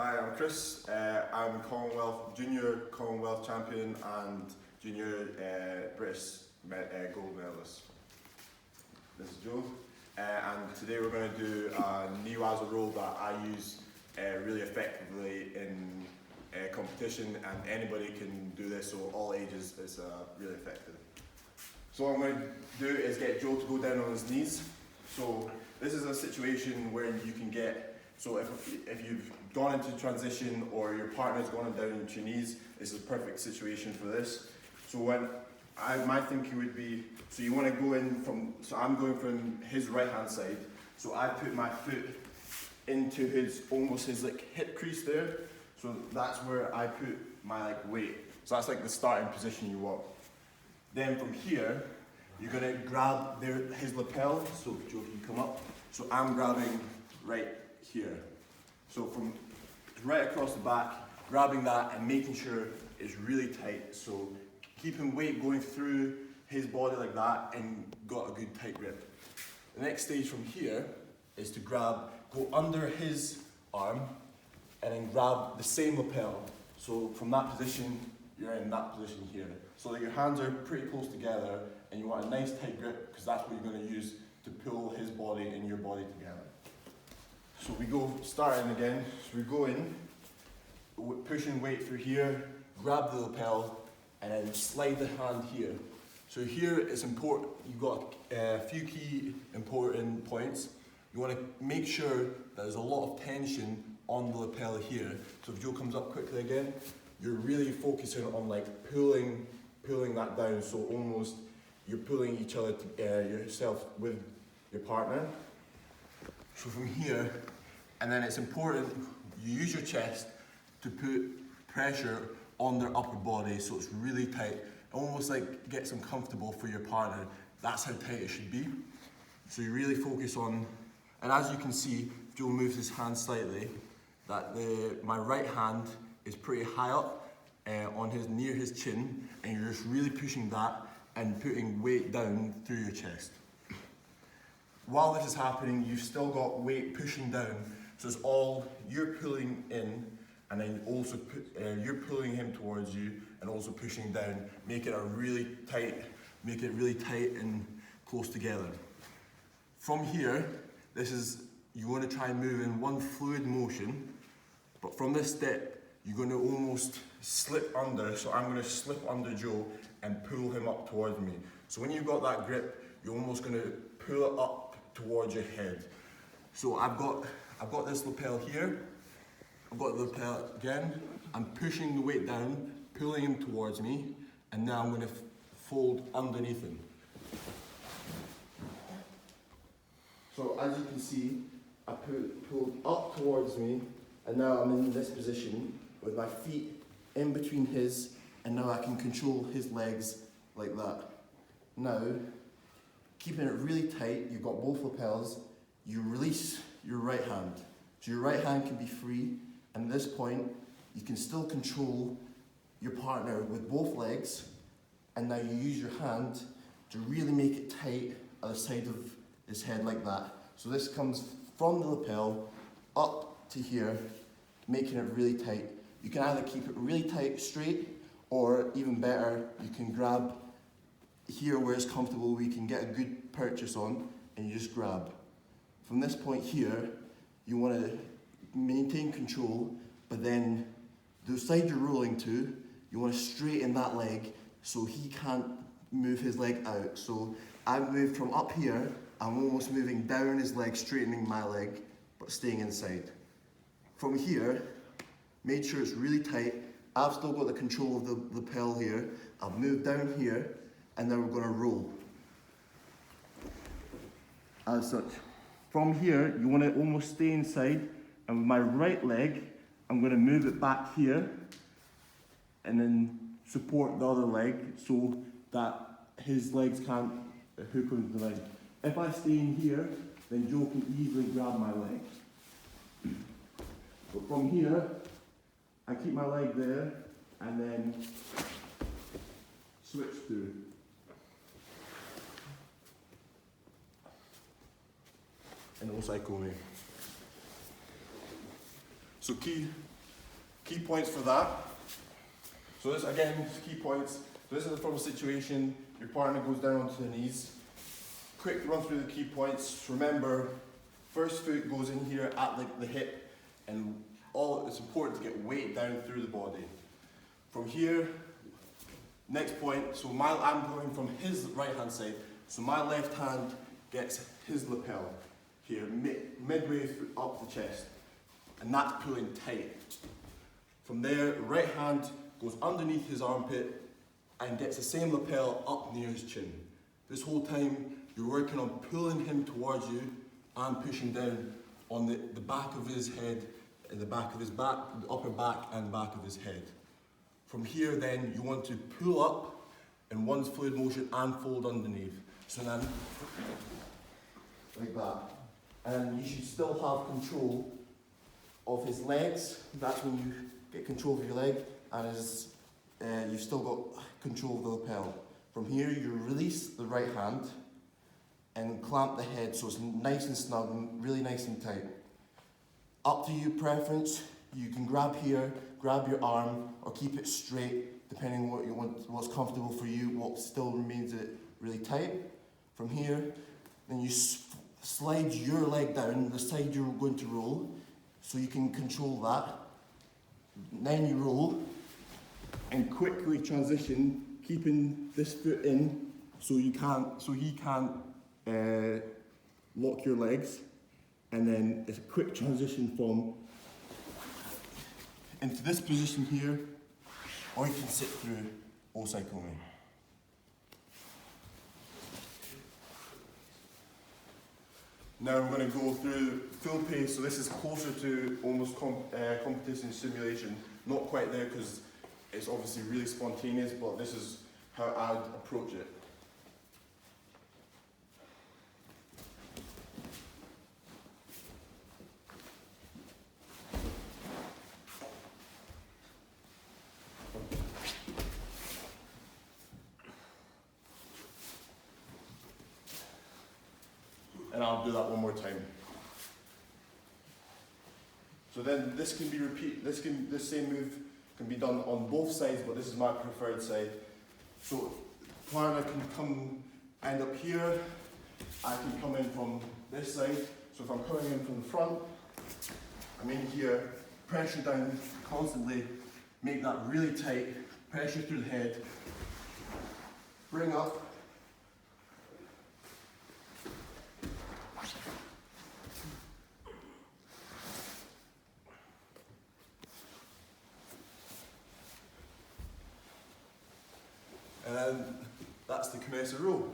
Hi, I'm Chris. I'm Junior Commonwealth champion and Junior British gold medalist. This is Joe, and today we're going to do a knee waza roll that I use really effectively in competition, and anybody can do this, so all ages is really effective. So what I'm going to do is get Joe to go down on his knees. So this is a situation where you can get, so if you've gone into transition or your partner's gone down into your knees, this is a perfect situation for this. So my thinking would be, so you want to go in from, so I'm going from his right hand side, so I put my foot into almost his like hip crease there, so that's where I put my weight. So that's like the starting position you want. Then from here, you're going to grab his lapel, so Joe can come up. So I'm grabbing right here. So from right across the back, grabbing that and making sure it's really tight. So keeping weight going through his body like that and got a good tight grip. The next stage from here is to go under his arm and then grab the same lapel. So from that position, you're in that position here. So that your hands are pretty close together and you want a nice tight grip because that's what you're going to use to pull his body and your body together. So we go, starting again, so we go in, pushing weight through here, grab the lapel, and then slide the hand here. So here it's important, you've got a few key important points. You want to make sure that there's a lot of tension on the lapel here. So if Joe comes up quickly again, you're really focusing on like pulling that down, so almost you're pulling each other, yourself with your partner. So from here, and then it's important you use your chest to put pressure on their upper body so it's really tight, almost like gets them comfortable for your partner. That's how tight it should be. So you really focus on, and as you can see, Joe moves his hand slightly, that my right hand is pretty high up near his chin, and you're just really pushing that and putting weight down through your chest. While this is happening, you've still got weight pushing down, so it's all you're pulling in, and then also you're pulling him towards you and also pushing down, make it really tight and close together. From here, you want to try and move in one fluid motion, but from this step, you're going to almost slip under, so I'm going to slip under Joe and pull him up towards me. So when you've got that grip, you're almost going to pull it up towards your head. So I've got this lapel here, I've got the lapel again, I'm pushing the weight down, pulling him towards me, and now I'm going to fold underneath him. So as you can see, I pulled up towards me, and now I'm in this position with my feet in between his, and now I can control his legs like that. Now, keeping it really tight, you've got both lapels, you release your right hand. So your right hand can be free, and at this point, you can still control your partner with both legs, and now you use your hand to really make it tight at the side of his head like that. So this comes from the lapel up to here, making it really tight. You can either keep it really tight straight, or even better, you can grab here where it's comfortable, where you can get a good purchase on, and you just grab. From this point here, you want to maintain control, but then the side you're rolling to, you want to straighten that leg so he can't move his leg out. So I've moved from up here, I'm almost moving down his leg, straightening my leg, but staying inside. From here, made sure it's really tight. I've still got the control of the lapel here. I've moved down here, and then we're going to roll. As such. From here, you want to almost stay inside, and with my right leg, I'm going to move it back here, and then support the other leg so that his legs can't hook onto the leg. If I stay in here, then Joe can easily grab my leg. But from here, I keep my leg there, and then switch through. And also I go in. So key points for that. So this again, key points. So this is from a situation, your partner goes down onto their knees. Quick run through the key points. Remember, first foot goes in here at the hip, and it's important to get weight down through the body. From here, next point, so I'm going from his right hand side, so my left hand gets his lapel here, midway up the chest, and that's pulling tight. From there, right hand goes underneath his armpit and gets the same lapel up near his chin. This whole time, you're working on pulling him towards you and pushing down on the back of his head, and the back of his back, the upper back and back of his head. From here then, you want to pull up in one fluid motion and fold underneath. So then, like that. And you should still have control of his legs. That's when you get control of your leg, and you've still got control of the lapel. From here, you release the right hand and clamp the head so it's nice and snug and really nice and tight. Up to your preference. You can grab here, grab your arm, or keep it straight, depending on what you want, what's comfortable for you, what still remains it really tight. From here, then you slide your leg down the side you're going to roll, so you can control that. Then you roll, and quickly transition, keeping this foot in, so he can't lock your legs, and then it's a quick transition from into this position here, or you can sit through Osai-kome. Now I'm going to go through full pace, so this is closer to almost competition simulation. Not quite there because it's obviously really spontaneous, but this is how I'd approach it. And I'll do that one more time. So then this can be this same move can be done on both sides, but this is my preferred side. So partner can end up here, I can come in from this side. So if I'm coming in from the front, I'm in here, pressure down constantly, make that really tight, pressure through the head, bring up, and that's the Kumesu roll.